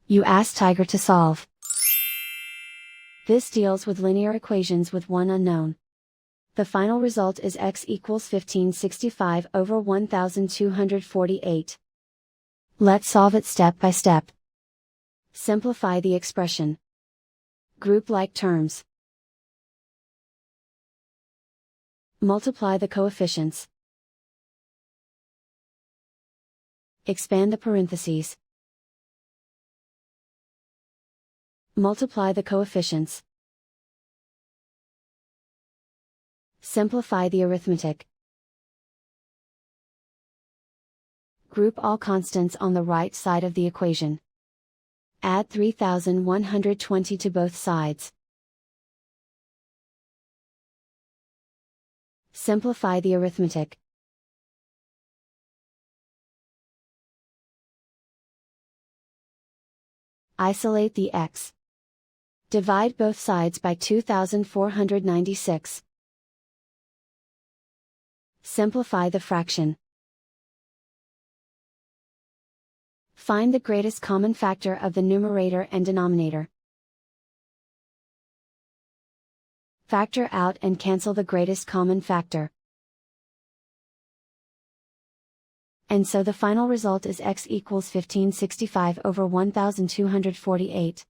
You ask Tiger to solve. This deals with linear equations with one unknown. The final result is x equals 1565 over 1248. Let's solve it step by step. Simplify the expression. Group like terms. Multiply the coefficients. Expand the parentheses. Multiply the coefficients. Simplify the arithmetic. Group all constants on the right side of the equation. Add 3120 to both sides. Simplify the arithmetic. Isolate the x. Divide both sides by 2496. Simplify the fraction. Find the greatest common factor of the numerator and denominator. Factor out and cancel the greatest common factor. And so the final result is x equals 1565 over 1248.